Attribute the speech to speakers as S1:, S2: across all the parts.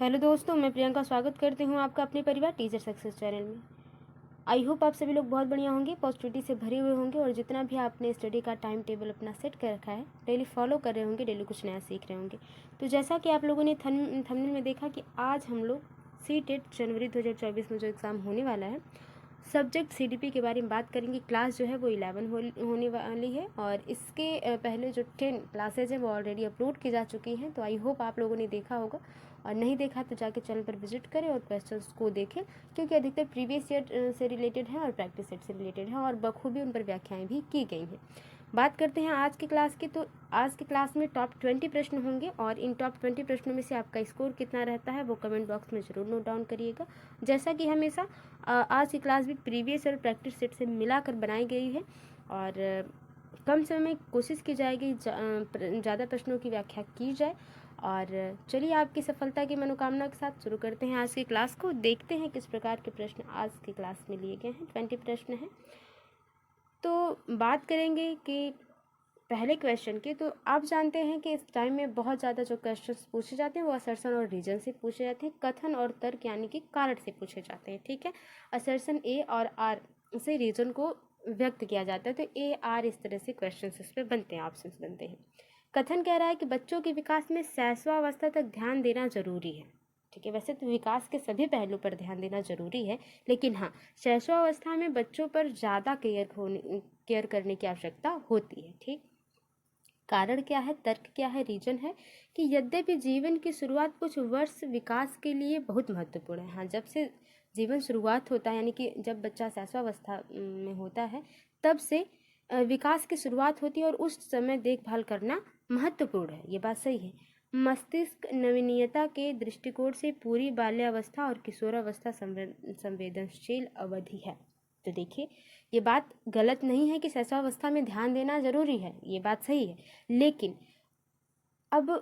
S1: Hello दोस्तों, मैं प्रियंका स्वागत करती हूँ आपका अपने परिवार टीचर सक्सेस चैनल में। आई होप आप सभी लोग बहुत बढ़िया होंगे, पॉजिटिविटी से भरे हुए होंगे और जितना भी आपने स्टडी का टाइम टेबल अपना सेट कर रखा है, डेली फॉलो कर रहे होंगे, डेली कुछ नया सीख रहे होंगे। तो जैसा कि आप लोगों ने थंबनेल में देखा कि आज हम लोग CTET जनवरी 2024 में जो एग्ज़ाम होने वाला है, सब्जेक्ट CDP के बारे में बात करेंगे। क्लास जो है वो 11 होने वाली है और इसके पहले जो 10 क्लासेज हैं वो ऑलरेडी अपलोड की जा चुकी हैं। तो आई होप आप लोगों ने देखा होगा, और नहीं देखा तो जाके चैनल पर विजिट करें और क्वेश्चंस को देखें, क्योंकि अधिकतर प्रीवियस ईयर से रिलेटेड है और प्रैक्टिस सेट से रिलेटेड है और बखूबी उन पर व्याख्याएँ भी की गई हैं। बात करते हैं आज की क्लास की। तो आज की क्लास में टॉप 20 प्रश्न होंगे और इन टॉप 20 प्रश्नों में से आपका स्कोर कितना रहता है वो कमेंट बॉक्स में ज़रूर नोट डाउन करिएगा। जैसा कि हमेशा आज की क्लास भी प्रीवियस और प्रैक्टिस सेट से मिलाकर बनाई गई है और कम समय में कोशिश की जाएगी ज़्यादा प्रश्नों की व्याख्या की जाए। और चलिए आपकी सफलता की मनोकामना के साथ शुरू करते हैं आज की क्लास को। देखते हैं किस प्रकार के प्रश्न आज की क्लास में लिए गए हैं। 20 प्रश्न हैं। तो बात करेंगे कि पहले क्वेश्चन की। तो आप जानते हैं कि इस टाइम में बहुत ज़्यादा जो क्वेश्चन पूछे जाते हैं वो असर्शन और रीजन से पूछे जाते हैं, कथन और तर्क यानी कि कारण से पूछे जाते हैं। ठीक है, असर्शन A और R से रीजन को व्यक्त किया जाता है। तो A R इस तरह से क्वेश्चन इस पर बनते हैं, ऑप्शन बनते हैं। कथन कह रहा है कि बच्चों के विकास में शैशवावस्था तक ध्यान देना जरूरी है। ठीक है, वैसे तो विकास के सभी पहलू पर ध्यान देना जरूरी है, लेकिन हाँ, शैशवावस्था में बच्चों पर ज़्यादा केयर करने की आवश्यकता होती है। ठीक, कारण क्या है, तर्क क्या है, रीजन है कि यद्यपि जीवन की शुरुआत कुछ वर्ष विकास के लिए बहुत महत्वपूर्ण है। हाँ, जब से जीवन शुरुआत होता है यानी कि जब बच्चा शैशवावस्था में होता है तब से विकास की शुरुआत होती है और उस समय देखभाल करना महत्वपूर्ण है। ये बात सही है। मस्तिष्क नवीनीयता के दृष्टिकोण से पूरी बाल्यावस्था और किशोरावस्था संवेदनशील अवधि है। तो देखिए, ये बात गलत नहीं है कि शैशवावस्था में ध्यान देना जरूरी है, ये बात सही है। लेकिन अब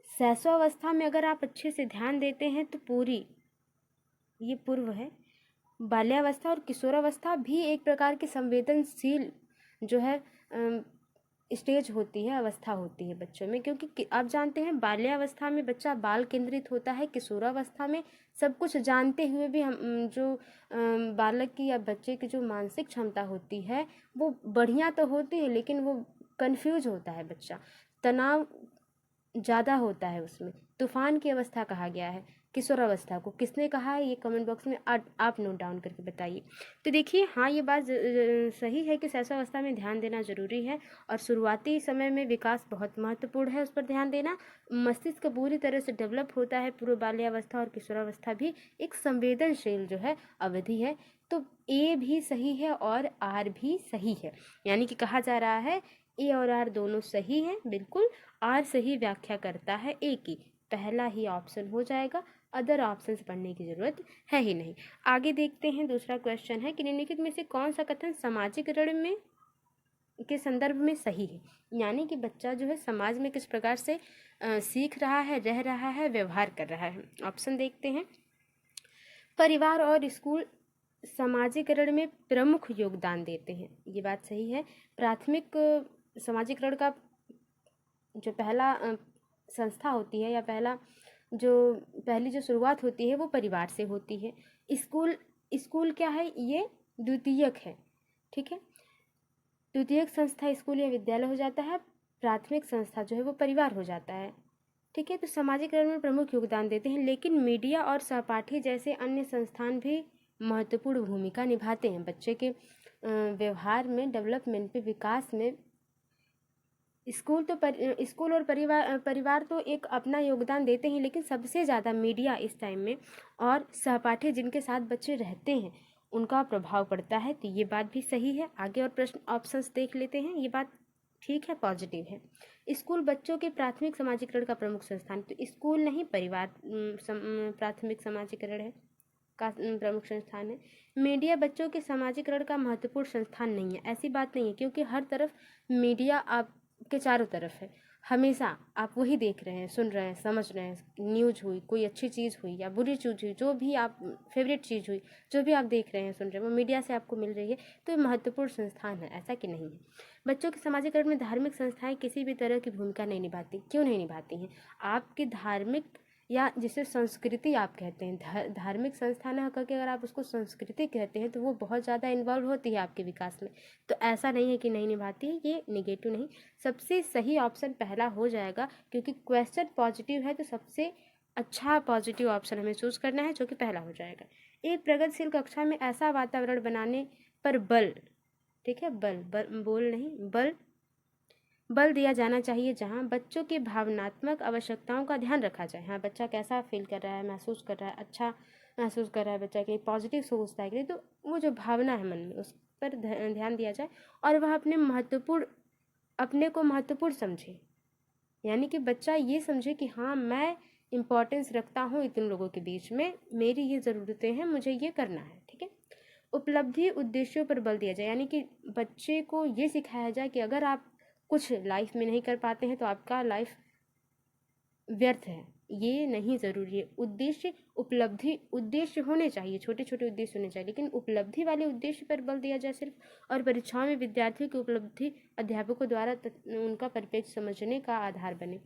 S1: शैशवावस्था में अगर आप अच्छे से ध्यान देते हैं तो पूरी, ये पूर्व है, बाल्यावस्था और किशोरावस्था भी एक प्रकार की संवेदनशील जो है स्टेज होती है, अवस्था होती है बच्चों में। क्योंकि आप जानते हैं बाल्यावस्था में बच्चा बाल केंद्रित होता है, किशोरावस्था में सब कुछ जानते हुए भी हम जो बालक की या बच्चे की जो मानसिक क्षमता होती है वो बढ़िया तो होती है, लेकिन वो कंफ्यूज होता है बच्चा, तनाव ज़्यादा होता है उसमें। तूफान की अवस्था कहा गया है किशोरावस्था को। किसने कहा है ये कमेंट बॉक्स में आप नोट डाउन करके बताइए। तो देखिए, हाँ, ये बात सही है कि शैशवावस्था में ध्यान देना जरूरी है और शुरुआती समय में विकास बहुत महत्वपूर्ण है, उस पर ध्यान देना। मस्तिष्क पूरी तरह से डेवलप होता है। पूर्व बाल्यावस्था और किशोरावस्था भी एक संवेदनशील जो है अवधि है। तो A भी सही है और R भी सही है, यानी कि कहा जा रहा है A और R दोनों सही है। बिल्कुल, R सही व्याख्या करता है A की, पहला ही ऑप्शन हो जाएगा, अदर ऑप्शंस पढ़ने की जरूरत है ही नहीं। आगे देखते हैं। दूसरा क्वेश्चन है कि निम्नलिखित में से कौन सा कथन सामाजिकरण में के संदर्भ में सही है, यानी कि बच्चा जो है समाज में किस प्रकार से सीख रहा है, रह रहा है, व्यवहार कर रहा है। ऑप्शन देखते हैं। परिवार और स्कूल समाजीकरण में प्रमुख योगदान देते हैं, ये बात सही है। प्राथमिक समाजीकरण का जो पहला संस्था होती है या पहली जो शुरुआत होती है वो परिवार से होती है। स्कूल क्या है, ये द्वितीयक है। ठीक है, द्वितीयक संस्था स्कूल या विद्यालय हो जाता है, प्राथमिक संस्था जो है वो परिवार हो जाता है। ठीक है, तो समाजीकरण में प्रमुख योगदान देते हैं, लेकिन मीडिया और सहपाठी जैसे अन्य संस्थान भी महत्वपूर्ण भूमिका निभाते हैं बच्चे के व्यवहार में, डेवलपमेंट में, विकास में। स्कूल और परिवार तो एक अपना योगदान देते हैं, लेकिन सबसे ज़्यादा मीडिया इस टाइम में और सहपाठी जिनके साथ बच्चे रहते हैं उनका प्रभाव पड़ता है। तो ये बात भी सही है। आगे और प्रश्न ऑप्शंस देख लेते हैं। ये बात ठीक है, पॉजिटिव है। स्कूल बच्चों के प्राथमिक समाजीकरण का प्रमुख संस्थान, तो स्कूल नहीं, परिवार प्राथमिक समाजीकरण है का प्रमुख संस्थान है। मीडिया बच्चों के समाजीकरण का महत्वपूर्ण संस्थान नहीं है, ऐसी बात नहीं है, क्योंकि हर तरफ मीडिया आपके चारों तरफ है। हमेशा आप वही देख रहे हैं, सुन रहे हैं, समझ रहे हैं। न्यूज़ हुई, कोई अच्छी चीज़ हुई या बुरी चीज़ हुई, जो भी आप फेवरेट चीज़ हुई, जो भी आप देख रहे हैं, सुन रहे हैं, वो मीडिया से आपको मिल रही है। तो ये महत्वपूर्ण संस्थान है, ऐसा कि नहीं है। बच्चों के समाजीकरण में धार्मिक संस्थाएं किसी भी तरह की भूमिका नहीं निभाती। क्यों नहीं निभाती हैं? आपकी धार्मिक या जिसे संस्कृति आप कहते हैं, धार्मिक संस्थान है करके अगर आप उसको संस्कृति कहते हैं तो वो बहुत ज़्यादा इन्वॉल्व होती है आपके विकास में। तो ऐसा नहीं है कि नहीं निभाती है, ये निगेटिव नहीं, सबसे सही ऑप्शन पहला हो जाएगा, क्योंकि क्वेश्चन पॉजिटिव है तो सबसे अच्छा पॉजिटिव ऑप्शन हमें चूज करना है, जो कि पहला हो जाएगा। एक प्रगतिशील कक्षा में ऐसा वातावरण बनाने पर बल, ठीक है, बल दिया जाना चाहिए जहां बच्चों की भावनात्मक आवश्यकताओं का ध्यान रखा जाए। हाँ, बच्चा कैसा फील कर रहा है, महसूस कर रहा है, अच्छा महसूस कर रहा है बच्चा, कि पॉजिटिव सोचता है कि नहीं, तो वो जो भावना है मन में उस पर ध्यान दिया जाए, और वह अपने को महत्वपूर्ण समझे, यानी कि बच्चा ये समझे कि हाँ, मैं इम्पोर्टेंस रखता हूँ इतने लोगों के बीच में, मेरी ये ज़रूरतें हैं, मुझे ये करना है, ठीक है। उपलब्धि उद्देश्यों पर बल दिया जाए, यानी कि बच्चे को ये सिखाया जाए कि अगर आप कुछ लाइफ में नहीं कर पाते हैं तो आपका लाइफ व्यर्थ है, ये नहीं ज़रूरी है। उद्देश्य होने चाहिए, छोटे छोटे उद्देश्य होने चाहिए, लेकिन उपलब्धि वाले उद्देश्य पर बल दिया जाए सिर्फ, और परीक्षाओं में विद्यार्थियों की उपलब्धि अध्यापकों द्वारा उनका परिप्रेक्ष्य समझने का आधार बने,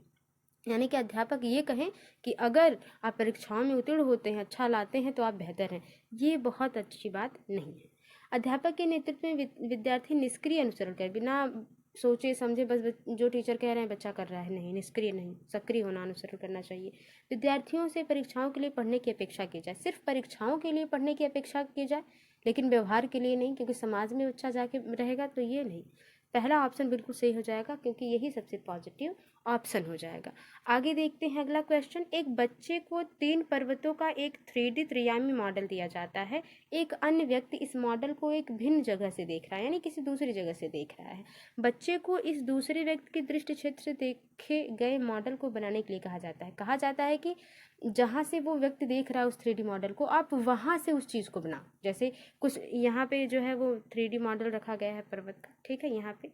S1: यानी कि अध्यापक ये कहें कि अगर आप परीक्षाओं में उत्तीर्ण होते हैं, अच्छा लाते हैं, तो आप बेहतर हैं, ये बहुत अच्छी बात नहीं है। अध्यापक के नेतृत्व में विद्यार्थी निष्क्रिय अनुसरण कर, बिना सोचे समझे बस जो टीचर कह रहे हैं बच्चा कर रहा है, नहीं, निष्क्रिय नहीं, सक्रिय होना, अनुसरण करना चाहिए। विद्यार्थियों से परीक्षाओं के लिए पढ़ने की अपेक्षा की जाए, सिर्फ परीक्षाओं के लिए पढ़ने की अपेक्षा की जाए, लेकिन व्यवहार के लिए नहीं, क्योंकि समाज में बच्चा जाके रहेगा तो ये नहीं। पहला ऑप्शन बिल्कुल सही हो जाएगा, क्योंकि यही सबसे पॉजिटिव ऑप्शन हो जाएगा। आगे देखते हैं अगला क्वेश्चन। एक बच्चे को 3 पर्वतों का एक 3D त्रियामी मॉडल दिया जाता है। एक अन्य व्यक्ति इस मॉडल को एक भिन्न जगह से देख रहा है, यानी किसी दूसरी जगह से देख रहा है। बच्चे को इस दूसरे व्यक्ति के दृष्टि क्षेत्र से देखे गए मॉडल को बनाने के लिए कहा जाता है कि जहाँ से वो व्यक्ति देख रहा है उस 3D मॉडल को, आप वहाँ से उस चीज़ को बनाओ। जैसे कुछ यहाँ पे जो है वो 3D मॉडल रखा गया है पर्वत का, ठीक है, यहाँ पे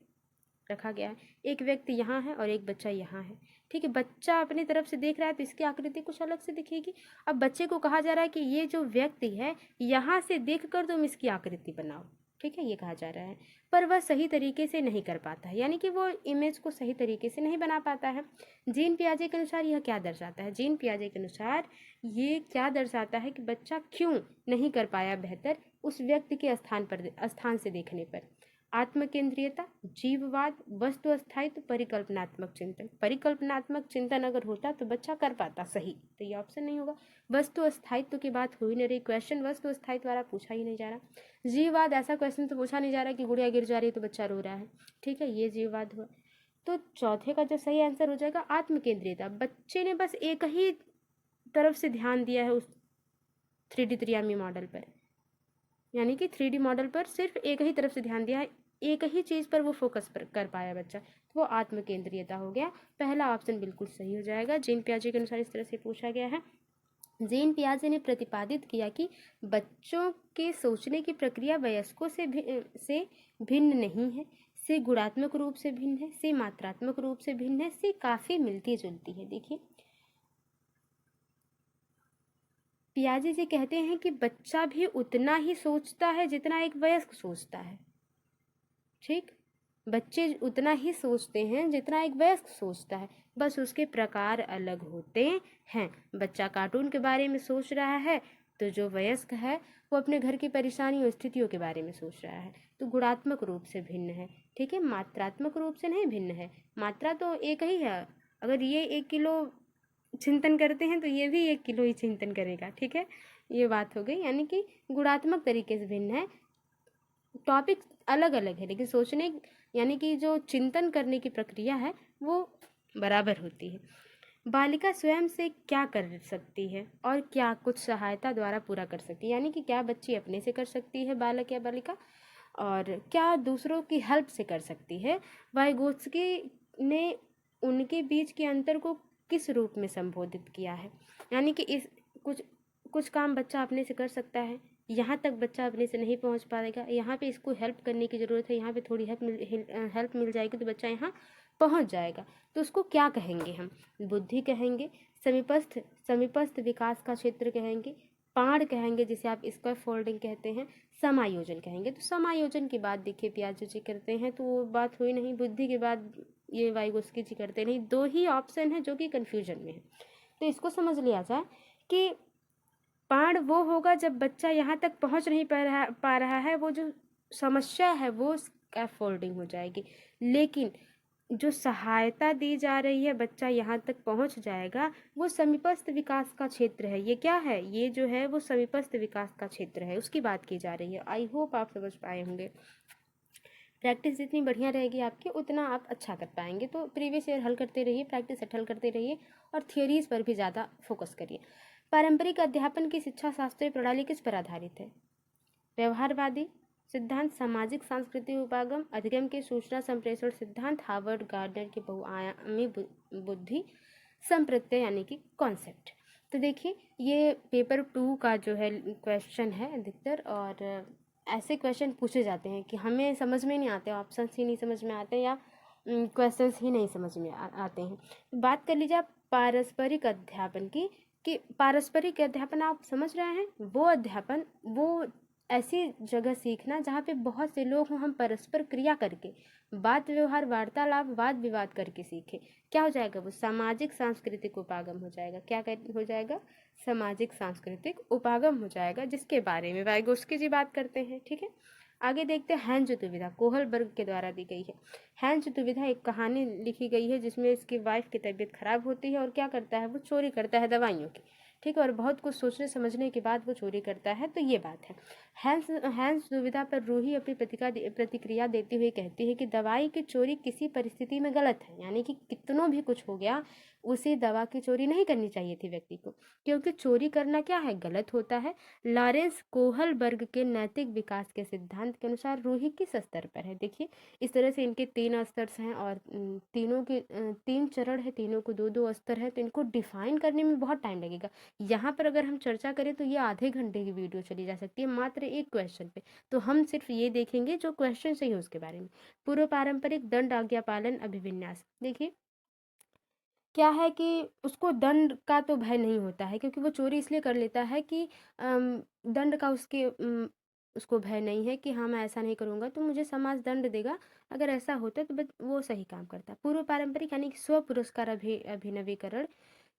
S1: रखा गया है, एक व्यक्ति यहाँ है और एक बच्चा यहाँ है, ठीक है। बच्चा अपनी तरफ से देख रहा है तो इसकी आकृति कुछ अलग से दिखेगी। अब बच्चे को कहा जा रहा है कि ये जो व्यक्ति है यहाँ से देखकर तुम इसकी आकृति बनाओ, ठीक है, ये कहा जा रहा है, पर वह सही तरीके से नहीं कर पाता है, यानी कि वो इमेज को सही तरीके से नहीं बना पाता है। जीन पियाजे के अनुसार यह क्या दर्शाता है? जीन पियाजे के अनुसार ये क्या दर्शाता है कि बच्चा क्यों नहीं कर पाया बेहतर उस व्यक्ति के स्थान से देखने पर? आत्मकेंद्रीयता, जीववाद, वस्तु अस्थायित्व, परिकल्पनात्मक चिंतन। परिकल्पनात्मक चिंतन अगर होता तो बच्चा कर पाता सही, तो ये ऑप्शन नहीं होगा। वस्तु अस्थायित्व की बात हो ही नहीं रही, क्वेश्चन वस्तु अस्थायित्व वाला पूछा ही नहीं जा रहा। जीववाद, ऐसा क्वेश्चन तो पूछा नहीं जा रहा कि गुड़िया गिर जा रही है तो बच्चा रो रहा है, ठीक है, ये जीववाद हुआ। तो चौथे का जो सही आंसर हो जाएगा आत्मकेंद्रीयता। बच्चे ने बस एक ही तरफ से ध्यान दिया है उस 3D त्रियामी मॉडल पर, यानी कि 3D मॉडल पर सिर्फ एक ही तरफ से ध्यान दिया है, एक ही चीज़ पर वो फोकस कर पाया बच्चा, तो वो आत्मकेंद्रीयता हो गया। पहला ऑप्शन बिल्कुल सही हो जाएगा। जीन पियाजे के अनुसार इस तरह से पूछा गया है। जीन पियाजे ने प्रतिपादित किया कि बच्चों के सोचने की प्रक्रिया वयस्कों से भिन्न नहीं है, से गुणात्मक रूप से भिन्न है, से मात्रात्मक रूप से भिन्न है, से काफ़ी मिलती जुलती है। देखिए, पियाजे जी कहते हैं कि बच्चा भी उतना ही सोचता है जितना एक वयस्क सोचता है, ठीक, बच्चे उतना ही सोचते हैं जितना एक वयस्क सोचता है, बस उसके प्रकार अलग होते हैं। बच्चा कार्टून के बारे में सोच रहा है, तो जो वयस्क है वो अपने घर की परेशानियों स्थितियों के बारे में सोच रहा है, तो गुणात्मक रूप से भिन्न है, ठीक है, मात्रात्मक रूप से नहीं भिन्न है। मात्रा तो एक ही है, अगर ये 1 किलो चिंतन करते हैं तो ये भी 1 किलो ही चिंतन करेगा, ठीक है, ये बात हो गई। यानी कि गुणात्मक तरीके से भिन्न है, टॉपिक अलग अलग है, लेकिन सोचने यानी कि जो चिंतन करने की प्रक्रिया है वो बराबर होती है। बालिका स्वयं से क्या कर सकती है और क्या कुछ सहायता द्वारा पूरा कर सकती है, यानी कि क्या बच्ची अपने से कर सकती है, बालक या बालिका, और क्या दूसरों की हेल्प से कर सकती है। वाइगोत्स्की ने उनके बीच के अंतर को किस रूप में संबोधित किया है, यानी कि इस कुछ काम बच्चा अपने से कर सकता है, यहाँ तक बच्चा अपने से नहीं पहुँच पाएगा, यहाँ पे इसको हेल्प करने की ज़रूरत है, यहाँ पे थोड़ी हेल्प मिल जाएगी तो बच्चा यहाँ पहुँच जाएगा, तो उसको क्या कहेंगे हम? बुद्धि कहेंगे, समीपस्थ विकास का क्षेत्र कहेंगे, पाड़ कहेंगे जिसे आप स्क्वायर फोल्डिंग कहते हैं, समायोजन कहेंगे। तो समायोजन की बात देखिए पियाजे जी करते हैं तो वो बात हुई नहीं, बुद्धि के बाद ये वाइगोत्स्की जी करते नहीं, 2 ही ऑप्शन है जो कि कन्फ्यूजन में है। तो इसको समझ लिया जाए कि पाण वो होगा जब बच्चा यहाँ तक पहुँच नहीं पा रहा है, वो जो समस्या है वो स्कैफोल्डिंग हो जाएगी। लेकिन जो सहायता दी जा रही है, बच्चा यहाँ तक पहुँच जाएगा, वो समीपस्थ विकास का क्षेत्र है। ये क्या है? ये जो है वो समीपस्थ विकास का क्षेत्र है, उसकी बात की जा रही है। आई होप आप समझ पाए होंगे। प्रैक्टिस जितनी बढ़िया रहेगी आपकी, उतना आप अच्छा कर पाएंगे। तो प्रीवियस ईयर हल करते रहिए, प्रैक्टिस सेट हल करते रहिए और थियोरीज पर भी ज़्यादा फोकस करिए। पारंपरिक अध्यापन की शिक्षा शास्त्रीय प्रणाली किस पर आधारित है? व्यवहारवादी सिद्धांत, सामाजिक सांस्कृतिक उपागम, अधिगम के सूचना संप्रेषण सिद्धांत, हार्वर्ड गार्डनर के बहुआयामी बुद्धि संप्रत्यय यानी कि कॉन्सेप्ट। तो देखिए ये पेपर 2 का जो है क्वेश्चन है अधिकतर, और ऐसे क्वेश्चन पूछे जाते हैं कि हमें समझ में नहीं आते, ऑप्शन ही नहीं समझ में आते या क्वेश्चंस ही नहीं समझ में आते हैं। बात कर लीजिए आप पारस्परिक अध्यापन की, कि पारस्परिक अध्यापन आप समझ रहे हैं, वो अध्यापन, वो ऐसी जगह सीखना जहाँ पे बहुत से लोग हों, हम परस्पर क्रिया करके बात व्यवहार वार्तालाप वाद विवाद करके सीखे। क्या हो जाएगा? वो सामाजिक सांस्कृतिक उपागम हो जाएगा। क्या हो जाएगा? सामाजिक सांस्कृतिक उपागम हो जाएगा, जिसके बारे में वाइगोस्की जी बात करते हैं। ठीक है, आगे देखते हैं। हैंज दुविधा कोहलबर्ग के द्वारा दी गई है। हैंज दुविधा एक कहानी लिखी गई है जिसमें इसकी वाइफ की तबीयत खराब होती है और क्या करता है, वो चोरी करता है दवाइयों की। ठीक है, और बहुत कुछ सोचने समझने के बाद वो चोरी करता है। तो ये बात है। हैंस दुविधा पर रूही अपनी प्रतिक्रिया देती हुई कहती है कि दवाई की चोरी किसी परिस्थिति में गलत है, यानी कि कितनों भी कुछ हो गया, उसे दवा की चोरी नहीं करनी चाहिए थी व्यक्ति को, क्योंकि चोरी करना क्या है? गलत होता है। लॉरेंस कोहलबर्ग के नैतिक विकास के सिद्धांत के अनुसार रूही किस स्तर पर है? देखिए इस तरह से इनके 3 स्तर हैं और तीनों के 3 चरण है, तीनों को 2-2 स्तर है, तो इनको डिफाइन करने में बहुत टाइम लगेगा। यहाँ पर अगर हम चर्चा करें तो ये आधे घंटे की वीडियो चली जा सकती है मात्र एक क्वेश्चन पे। तो हम सिर्फ ये देखेंगे जो क्वेश्चन सही है उसके बारे में। पूर्व पारंपरिक दंड आज्ञा पालन अभिविन्यास। देखिए क्या है कि उसको दंड का तो भय नहीं होता है, क्योंकि वो चोरी इसलिए कर लेता है कि दंड का उसको भय नहीं है कि हाँ मैं ऐसा नहीं करूँगा तो मुझे समाज दंड देगा। अगर ऐसा होता तो वो सही काम करता। पूर्व पारंपरिक यानी कि स्व पुरस्कार अभिनवीकरण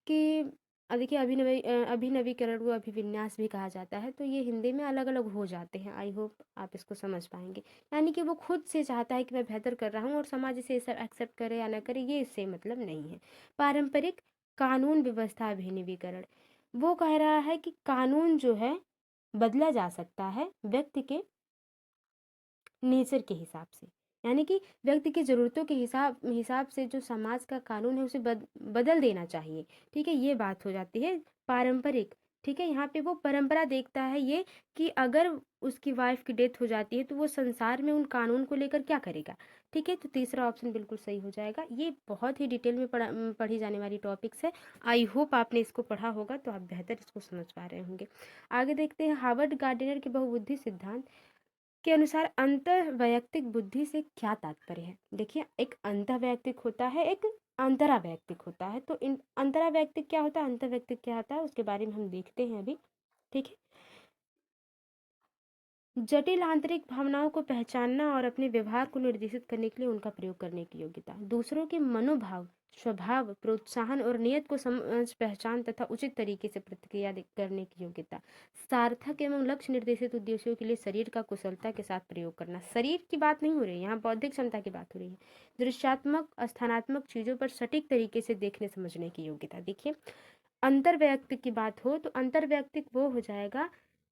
S1: कि देखिए अभिनवीकरण को अभिविन्यास भी कहा जाता है। तो ये हिंदी में अलग अलग हो जाते हैं। आई होप आप इसको समझ पाएंगे। यानी कि वो खुद से चाहता है कि मैं बेहतर कर रहा हूँ और समाज इसे एक्सेप्ट करे या ना करे, ये इससे मतलब नहीं है। पारंपरिक कानून व्यवस्था अभिनवीकरण, वो कह रहा है कि कानून जो है बदला जा सकता है व्यक्ति के नेचर के हिसाब से, यानी कि व्यक्ति की ज़रूरतों के हिसाब से जो समाज का कानून है उसे बदल देना चाहिए। ठीक है, ये बात हो जाती है पारंपरिक। ठीक है, यहाँ पे वो परंपरा देखता है ये कि अगर उसकी वाइफ की डेथ हो जाती है तो वो संसार में उन कानून को लेकर क्या करेगा। ठीक है, तो तीसरा ऑप्शन बिल्कुल सही हो जाएगा। ये बहुत ही डिटेल में पढ़ी जाने वाली टॉपिक्स है। आई होप आपने इसको पढ़ा होगा तो आप बेहतर इसको समझ पा रहे होंगे। आगे देखते हैं हार्वर्ड गार्डनर के बहुबुद्धि सिद्धांत के अनुसार अंतर वैयक्तिक बुद्धि से क्या तात्पर्य है। देखिए एक अंतर वैयक्तिक होता है, एक अंतरा वैयक्तिक होता है। तो इन अंतरा वैयक्तिक क्या होता है, अंतर वैयक्तिक क्या होता है, उसके बारे में हम देखते हैं अभी। ठीक है, जटिल आंतरिक भावनाओं को पहचानना और अपने व्यवहार को निर्देशित करने के लिए उनका प्रयोग करने की योग्यता, दूसरों के मनोभाव स्वभाव प्रोत्साहन और नियत को समझ पहचान तथा उचित तरीके से प्रतिक्रिया करने की योग्यता, सार्थक एवं लक्ष्य निर्देशित उद्देश्यों के लिए शरीर का कुशलता के साथ प्रयोग करना। शरीर की बात नहीं हो रही है यहाँ, बौद्धिक क्षमता की बात हो रही है। दृश्यात्मक स्थानात्मक चीजों पर सटीक तरीके से देखने समझने की योग्यता। देखिए अंतर वैयक्तिक की बात हो तो अंतर वैयक्तिक वो हो जाएगा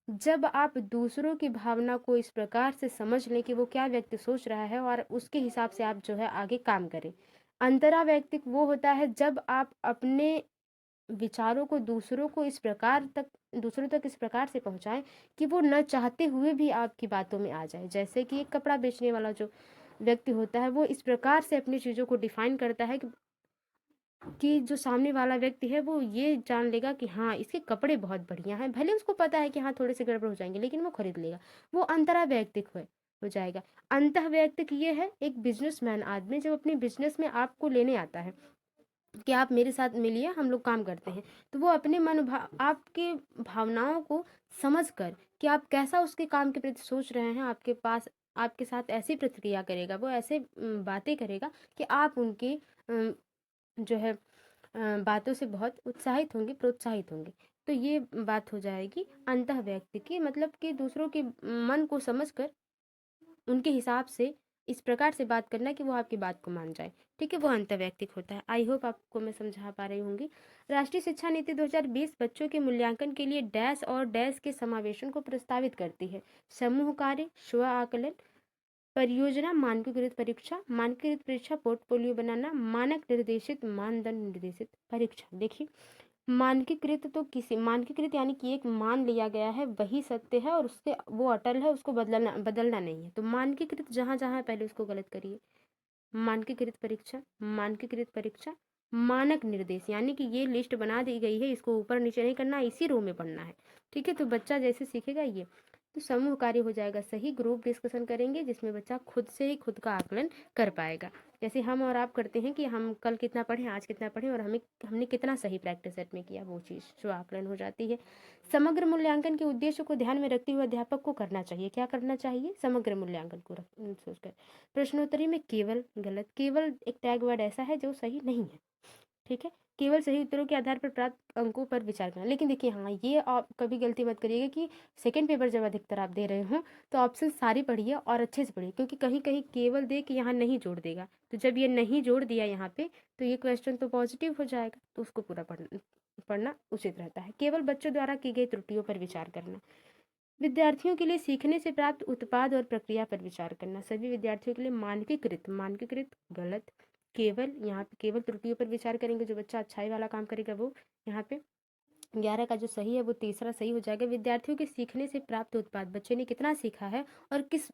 S1: जब आप दूसरों की भावना को इस प्रकार से समझ लें कि वो क्या व्यक्ति सोच रहा है और उसके हिसाब से आप जो है आगे काम करें। अंतरा वैयक्तिक वो होता है जब आप अपने विचारों को दूसरों तक इस प्रकार से पहुंचाएं कि वो न चाहते हुए भी आपकी बातों में आ जाए। जैसे कि एक कपड़ा बेचने वाला जो व्यक्ति होता है वो इस प्रकार से अपनी चीज़ों को डिफाइन करता है कि जो सामने वाला व्यक्ति है वो ये जान लेगा कि हाँ इसके कपड़े बहुत बढ़िया हैं, भले उसको पता है कि हाँ थोड़े से गड़बड़ हो जाएंगे लेकिन वो खरीद लेगा। वो अंतरा वैयक्तिक हो जाएगा। अंतः वैयक्तिक ये है एक बिजनेसमैन आदमी जब अपने बिजनेस में आपको लेने आता है कि आप मेरे साथ मिलिए हम लोग काम करते हैं, तो वो अपने आपके भावनाओं को समझ कर कि आप कैसा उसके काम के प्रति सोच रहे हैं, आपके साथ ऐसी प्रतिक्रिया करेगा, वो ऐसे बातें करेगा कि आप उनकी जो है बातों से बहुत उत्साहित होंगे, प्रोत्साहित होंगे। तो ये बात हो जाएगी अंतः व्यक्ति की, मतलब कि दूसरों के मन को समझकर उनके हिसाब से इस प्रकार से बात करना कि वो आपकी बात को मान जाए। ठीक है, वो अंतर्वैयक्तिक होता है। आई होप आपको मैं समझा पा रही होंगी। राष्ट्रीय शिक्षा नीति 2020 बच्चों के मूल्यांकन के लिए डैश और डैश के समावेशन को प्रस्तावित करती है। समूह कार्य, स्व आकलन, परियोजना, मानकीकृत परीक्षा, मानकीकृत परीक्षा, पोर्टफोलियो बनाना, मानक निर्देशित, मानदंड निर्देशित परीक्षा। देखिए, मानकीकृत तो किसी मानकीकृत यानी कि एक मान लिया गया है वही सत्य है और उससे वो अटल है, उसको बदलना बदलना नहीं है। तो मानकीकृत जहाँ जहाँ है पहले उसको गलत करिए। मानकीकृत परीक्षा, मानकीकृत परीक्षा, मानक निर्देश यानी कि ये लिस्ट बना दी गई है, इसको ऊपर नीचे नहीं करना, इसी रो में पढ़ना है। ठीक है, तो बच्चा जैसे सीखेगा ये, तो समूह कार्य हो जाएगा सही। ग्रुप डिस्कशन करेंगे जिसमें बच्चा खुद से ही खुद का आकलन कर पाएगा। जैसे हम और आप करते हैं कि हम कल कितना पढ़े, आज कितना पढ़े और हमने कितना सही प्रैक्टिस सेट में किया, वो चीज़ जो आकलन हो जाती है। समग्र मूल्यांकन के उद्देश्य को ध्यान में रखते हुए अध्यापक को करना चाहिए। क्या करना चाहिए? समग्र मूल्यांकन को सोचकर। प्रश्नोत्तरी में केवल गलत, केवल एक टैग वर्ड ऐसा है जो सही नहीं है। ठीक है, केवल सही उत्तरों के आधार पर प्राप्त अंकों पर विचार करना। लेकिन देखिए, हाँ, ये आप कभी गलती मत करिएगा कि सेकंड पेपर जब अधिकतर आप दे रहे हो तो ऑप्शन सारी पढ़िए और अच्छे से पढ़िए, क्योंकि कहीं कहीं केवल दे के यहाँ नहीं जोड़ देगा। तो जब ये नहीं जोड़ दिया यहाँ पे, तो ये क्वेश्चन तो पॉजिटिव हो जाएगा, तो उसको पूरा पढ़ना उचित रहता है। केवल बच्चों द्वारा की गई त्रुटियों पर विचार करना। विद्यार्थियों के लिए सीखने से प्राप्त उत्पाद और प्रक्रिया पर विचार करना। सभी विद्यार्थियों के लिए मानकीकृत, मानकीकृत गलत। केवल, यहाँ पे केवल त्रुटियों पर विचार करेंगे, जो बच्चा अच्छाई वाला काम करेगा वो। यहाँ पे 11 का जो सही है वो तीसरा सही हो जाएगा। विद्यार्थियों के सीखने से प्राप्त उत्पाद, बच्चे ने कितना सीखा है और किस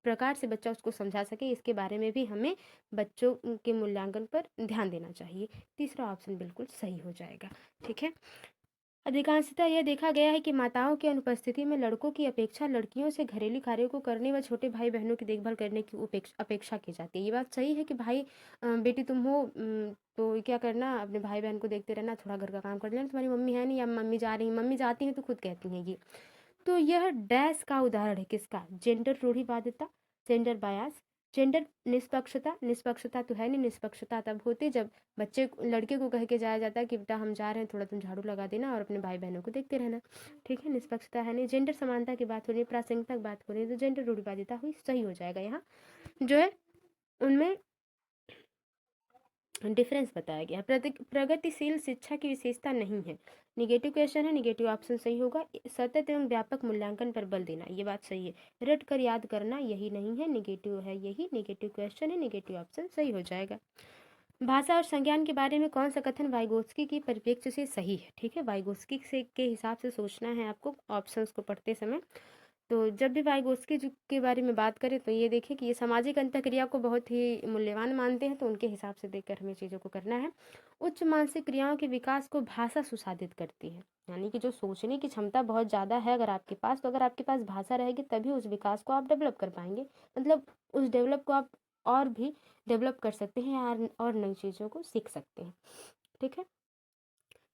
S1: प्रकार से बच्चा उसको समझा सके, इसके बारे में भी हमें बच्चों के मूल्यांकन पर ध्यान देना चाहिए। तीसरा ऑप्शन बिल्कुल सही हो जाएगा। ठीक है, अधिकांशतः यह देखा गया है कि माताओं की अनुपस्थिति में लड़कों की अपेक्षा लड़कियों से घरेलू कार्यों को करने व छोटे भाई बहनों की देखभाल करने की अपेक्षा की जाती है। ये बात सही है कि भाई बेटी तुम हो, तो क्या करना, अपने भाई बहन को देखते रहना, थोड़ा घर का काम कर लेना, तुम्हारी मम्मी है नहीं या मम्मी जा रही, मम्मी जाती हैं तो खुद कहती हैं ये। तो यह डैश का उदाहरण है, किसका? जेंडर रूढ़िवादिता, जेंडर बायास, जेंडर निष्पक्षता। निष्पक्षता तो है नहीं, निष्पक्षता तब होती जब बच्चे लड़के को कह के जाया जाता है कि बेटा हम जा रहे हैं, थोड़ा तुम झाड़ू लगा देना और अपने भाई बहनों को देखते रहना। ठीक है, निष्पक्षता है नहीं। जेंडर समानता की बात हो रही है, प्रासंगिकता की बात हो रही है, तो जेंडर रूढ़िवादिता हुई, सही हो जाएगा। यहाँ जो है उनमें डिफरेंस बताया गया। प्रगतिशील शिक्षा की विशेषता नहीं है। निगेटिव क्वेश्चन है, निगेटिव ऑप्शन सही होगा। सतत एवं व्यापक मूल्यांकन पर बल देना, ये बात सही है। रट कर याद करना, यही नहीं है, निगेटिव है, यही निगेटिव क्वेश्चन है, निगेटिव ऑप्शन सही हो जाएगा। भाषा और संज्ञान के बारे में कौन सा कथन वाइगोत्स्की की परिप्रेक्ष्य से सही है? ठीक है, वाइगोत्स्की से के हिसाब से सोचना है आपको ऑप्शंस को पढ़ते समय। तो जब भी वाइगोत्स्की जी के बारे में बात करें तो ये देखें कि ये सामाजिक अंतःक्रिया को बहुत ही मूल्यवान मानते हैं, तो उनके हिसाब से देखकर हमें चीज़ों को करना है। उच्च मानसिक क्रियाओं के विकास को भाषा सुसाधित करती है, यानी कि जो सोचने की क्षमता बहुत ज़्यादा है अगर आपके पास, तो अगर आपके पास भाषा रहेगी तभी उस विकास को आप डेवलप कर पाएंगे, मतलब उस डेवलप को आप और भी डेवलप कर सकते हैं और नई चीज़ों को सीख सकते हैं। ठीक है,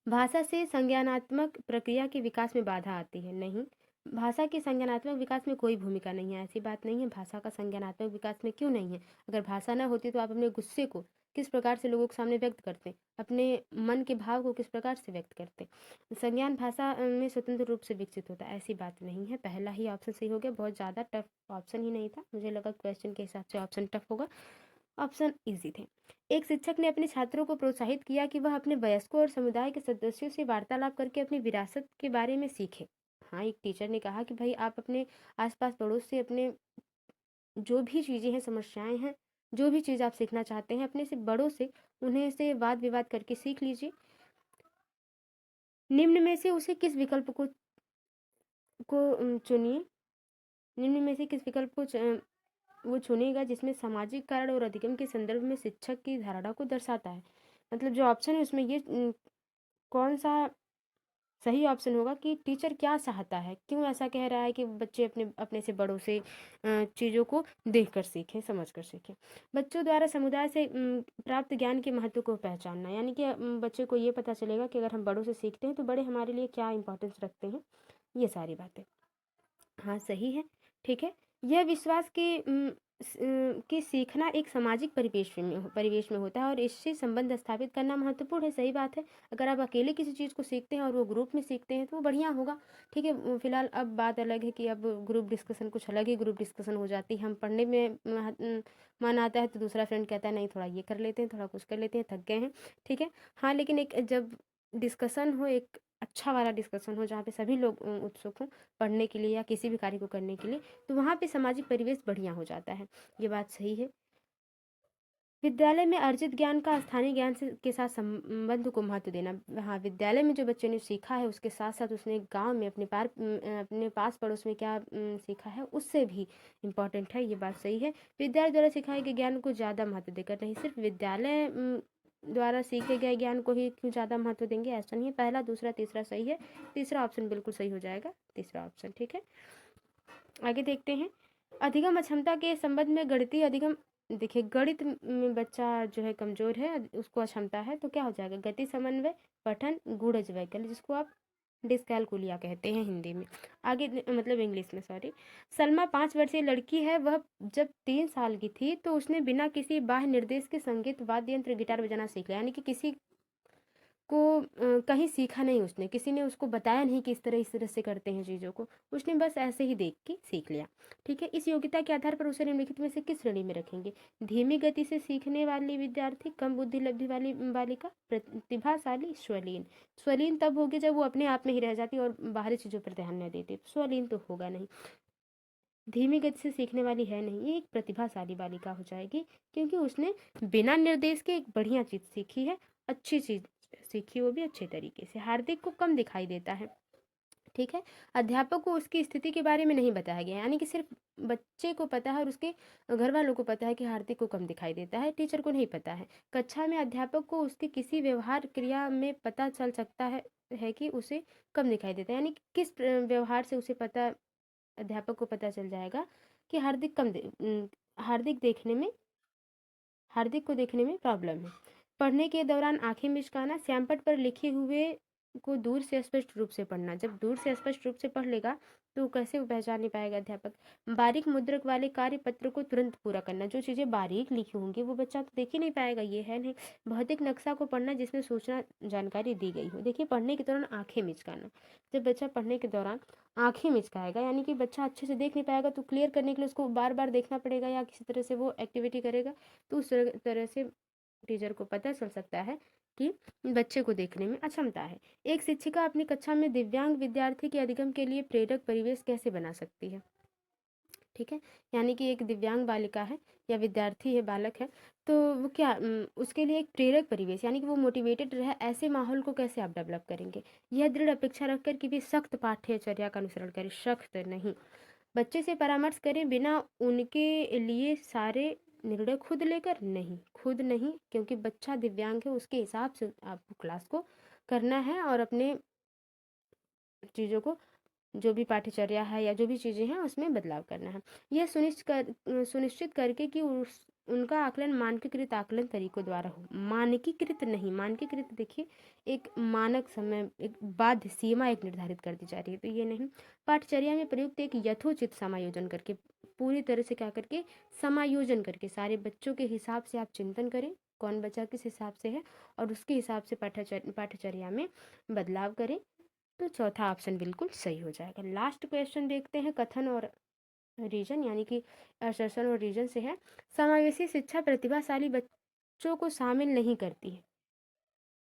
S1: भाषा से संज्ञानात्मक प्रक्रिया के विकास में बाधा आती है? नहीं, भाषा के संज्ञानात्मक विकास में कोई भूमिका नहीं है, ऐसी बात नहीं है। भाषा का संज्ञानात्मक विकास में क्यों नहीं है? अगर भाषा ना होती तो आप अपने गुस्से को किस प्रकार से लोगों के सामने व्यक्त करते, अपने मन के भाव को किस प्रकार से व्यक्त करते? संज्ञान भाषा में स्वतंत्र रूप से विकसित होता है, ऐसी बात नहीं है। पहला ही ऑप्शन सही हो गया, बहुत ज़्यादा टफ ऑप्शन ही नहीं था, मुझे लगा क्वेश्चन के हिसाब से ऑप्शन टफ होगा, ऑप्शन इजी थे। एक शिक्षक ने अपने छात्रों को प्रोत्साहित किया कि वह अपने वयस्कों और समुदाय के सदस्यों से वार्तालाप करके अपनी विरासत के बारे में सीखे। हाँ, एक टीचर ने कहा कि भाई आप अपने आसपास पड़ोस से अपने जो भी चीज़ें हैं, समस्याएं हैं, जो भी चीज़ आप सीखना चाहते हैं, अपने से बड़ों से उन्हें से वाद विवाद करके सीख लीजिए। निम्न में से उसे किस विकल्प को चुनिए। निम्न में से किस विकल्प को वो चुनेगा जिसमें सामाजिक कारण और अधिगम के संदर्भ में शिक्षक की धारणा को दर्शाता है। मतलब जो ऑप्शन है उसमें ये कौन सा सही ऑप्शन होगा कि टीचर क्या चाहता है, क्यों ऐसा कह रहा है कि बच्चे अपने अपने से बड़ों से चीज़ों को देखकर सीखें, समझकर सीखें। बच्चों द्वारा समुदाय से प्राप्त ज्ञान के महत्व को पहचानना, यानी कि बच्चे को ये पता चलेगा कि अगर हम बड़ों से सीखते हैं तो बड़े हमारे लिए क्या इंपॉर्टेंस रखते हैं, ये सारी बातें। हाँ, सही है। ठीक है, यह विश्वास के कि सीखना एक सामाजिक परिवेश में होता है और इससे संबंध स्थापित करना महत्वपूर्ण है। सही बात है। अगर आप अकेले किसी चीज़ को सीखते हैं और वो ग्रुप में सीखते हैं तो वो बढ़िया होगा। ठीक है, फिलहाल अब बात अलग है कि अब ग्रुप डिस्कशन कुछ अलग ही ग्रुप डिस्कशन हो जाती है। हम पढ़ने में मन आता है तो दूसरा फ्रेंड कहता है नहीं थोड़ा ये कर लेते हैं, थोड़ा कुछ कर लेते हैं, थक गए हैं। ठीक है, हाँ, लेकिन एक जब डिस्कशन हो, एक अच्छा वाला डिस्कशन हो जहाँ पे सभी लोग उत्सुक हों पढ़ने के लिए या किसी भी कार्य को करने के लिए, तो वहाँ पे सामाजिक परिवेश बढ़िया हो जाता है। ये बात सही है। विद्यालय में अर्जित ज्ञान का स्थानीय ज्ञान से के साथ संबंध को महत्व देना। हाँ, विद्यालय में जो बच्चे ने सीखा है उसके साथ साथ उसने गांव में अपने पास पड़ोस में क्या सीखा है उससे भी इम्पोर्टेंट है। ये बात सही है। विद्यालय द्वारा सिखाए गए ज्ञान को ज़्यादा महत्व देकर नहीं, सिर्फ विद्यालय द्वारा सीखे गए ज्ञान को ही क्यों ज़्यादा महत्व देंगे, ऐसा नहीं है। पहला, दूसरा, तीसरा सही है। तीसरा ऑप्शन बिल्कुल सही हो जाएगा, तीसरा ऑप्शन। ठीक है, आगे देखते हैं। अधिगम अक्षमता के संबंध में गणितीय अधिगम। देखिए, गणित में बच्चा जो है कमजोर है, उसको अक्षमता है, तो क्या हो जाएगा? गति, समन्वय, पठन, गूढ़ज वैकल्य, जिसको आप डिस्कैलकुलिया कहते हैं हिंदी में। आगे मतलब इंग्लिश में, सॉरी। सलमा 5 वर्षीय लड़की है। वह जब 3 साल की थी तो उसने बिना किसी बाह्य निर्देश के संगीत वाद्य यंत्र गिटार बजाना सीख लिया। यानी कि किसी को कहीं सीखा नहीं उसने, किसी ने उसको बताया नहीं कि इस तरह से करते हैं चीज़ों को, उसने बस ऐसे ही देख के सीख लिया। ठीक है, इस योग्यता के आधार पर उसे निम्नलिखित में से किस श्रेणी में रखेंगे? धीमी गति से सीखने वाली विद्यार्थी, कम बुद्धि लब्धि वाली बालिका, प्रतिभाशाली, स्वलीन। स्वलीन तब होगी जब वो अपने आप में ही रह जाती और बाहरी चीज़ों पर ध्यान न देती, स्वलीन तो होगा नहीं। धीमी गति से सीखने वाली है नहीं, ये एक प्रतिभाशाली बालिका हो जाएगी क्योंकि उसने बिना निर्देश के एक बढ़िया चीज़ सीखी है, अच्छी चीज़ सीखी, वो भी अच्छे तरीके से। हार्दिक को कम दिखाई देता है। ठीक है, अध्यापक को उसकी स्थिति के बारे में नहीं बताया गया, यानी कि सिर्फ बच्चे को पता है और उसके घर वालों को पता है कि हार्दिक को कम दिखाई देता है, टीचर को नहीं पता है। कक्षा में अध्यापक को उसके किसी व्यवहार क्रिया में पता चल सकता है कि उसे कम दिखाई देता है, यानी कि किस व्यवहार से उसे पता, अध्यापक को पता चल जाएगा कि हार्दिक को देखने में प्रॉब्लम है। पढ़ने के दौरान आंखें मिचकाना, श्यामपट्ट पर लिखे हुए को दूर से स्पष्ट रूप से पढ़ना। जब दूर से स्पष्ट रूप से पढ़ लेगा तो कैसे वो पहचान नहीं पाएगा अध्यापक। बारीक मुद्रक वाले कार्य पत्र को तुरंत पूरा करना। जो चीज़ें बारीक लिखी होंगी वो बच्चा तो देख ही नहीं पाएगा, ये है नहीं। भौतिक नक्शा को पढ़ना जिसमें सूचना जानकारी दी गई हो। देखिए, पढ़ने के दौरान आंखें मिचकाना, जब बच्चा पढ़ने के दौरान आंखें मिचकाएगा यानी कि बच्चा अच्छे से देख नहीं पाएगा, तो क्लियर करने के लिए उसको बार बार देखना पड़ेगा या किसी तरह से वो एक्टिविटी करेगा, तो उस तरह से टीचर को पता चल सकता है कि बच्चे को देखने में अक्षमता है। एक शिक्षिका अपनी कक्षा में दिव्यांग विद्यार्थी के अधिगम के लिए प्रेरक परिवेश कैसे बना सकती है? ठीक है, यानी कि एक दिव्यांग बालिका है या विद्यार्थी है, बालक है, तो वो क्या उसके लिए एक प्रेरक परिवेश यानी कि वो मोटिवेटेड रहे, ऐसे माहौल को कैसे आप डेवलप करेंगे? यह दृढ़ अपेक्षा रखकर कि भी सख्त पाठ्यचर्या का अनुसरण करें, सख्त नहीं। बच्चे से परामर्श करें बिना उनके लिए सारे निर्णय खुद लेकर, नहीं, खुद नहीं, क्योंकि बच्चा दिव्यांग है, उसके हिसाब से आपको क्लास को करना है और अपने चीज़ों को, जो भी पाठ्यचर्या है या जो भी चीज़ें हैं उसमें बदलाव करना है। यह सुनिश्चित करके कि उनका आकलन मानकीकृत आकलन तरीकों द्वारा हो। मानकीकृत नहीं, मानकीकृत देखिए एक मानक समय, एक बाध्य सीमा एक निर्धारित कर दी जा रही है, तो ये नहीं। पाठ्यचर्या में प्रयुक्त एक यथोचित समायोजन करके, पूरी तरह से क्या करके, समायोजन करके, सारे बच्चों के हिसाब से आप चिंतन करें कौन बच्चा किस हिसाब से है और उसके हिसाब से पाठ्यचर्या में बदलाव करें, तो चौथा ऑप्शन बिल्कुल सही हो जाएगा। लास्ट क्वेश्चन देखते हैं, कथन और रीजन यानी कि असर्शन और रीजन से है। समावेशी शिक्षा प्रतिभाशाली बच्चों को शामिल नहीं करती है,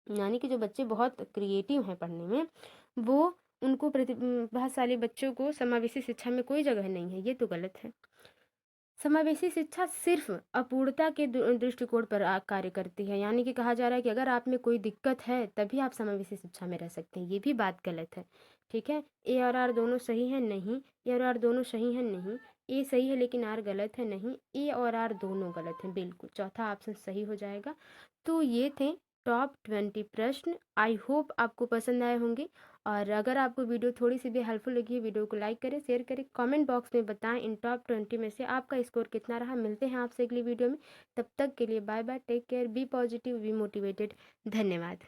S1: यानी कि जो बच्चे बहुत क्रिएटिव हैं पढ़ने में, वो उनको प्रतिभाशाली बच्चों को समावेशी शिक्षा में कोई जगह नहीं है, ये तो गलत है। समावेशी शिक्षा सिर्फ अपूर्णता के दृष्टिकोण पर कार्य करती है, यानी कि कहा जा रहा है कि अगर आप में कोई दिक्कत है तभी आप समावेशी शिक्षा में रह सकते हैं, ये भी बात गलत है। ठीक है, ए और आर दोनों सही है, नहीं। ए और आर दोनों सही है, नहीं। ए सही है लेकिन आर गलत है, नहीं। ए और आर दोनों गलत हैं, बिल्कुल चौथा ऑप्शन सही हो जाएगा। तो ये थे टॉप 20 प्रश्न। आई होप आपको पसंद आए होंगे, और अगर आपको वीडियो थोड़ी सी भी हेल्पफुल लगी है, वीडियो को लाइक करें, शेयर करें, कमेंट बॉक्स में बताएं इन टॉप 20 में से आपका स्कोर कितना रहा। मिलते हैं आपसे अगली वीडियो में, तब तक के लिए bye bye, take care, be positive, be motivated. धन्यवाद।